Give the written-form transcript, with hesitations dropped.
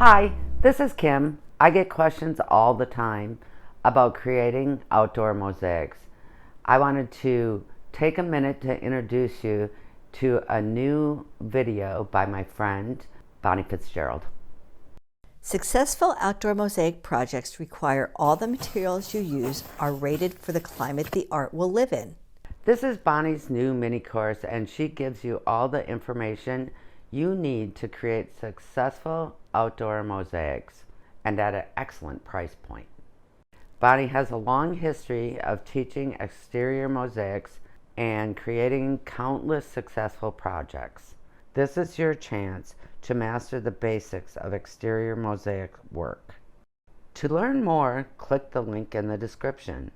Hi, this is Kim. I get questions all the time about creating outdoor mosaics. I wanted to take a minute to introduce you to a new video by my friend, Bonnie Fitzgerald. Successful outdoor mosaic projects require all the materials you use are rated for the climate the art will live in. This is Bonnie's new mini course, and she gives you all the information you need to create successful outdoor mosaics, and at an excellent price point. Bonnie has a long history of teaching exterior mosaics and creating countless successful projects. This is your chance to master the basics of exterior mosaic work. To learn more, click the link in the description.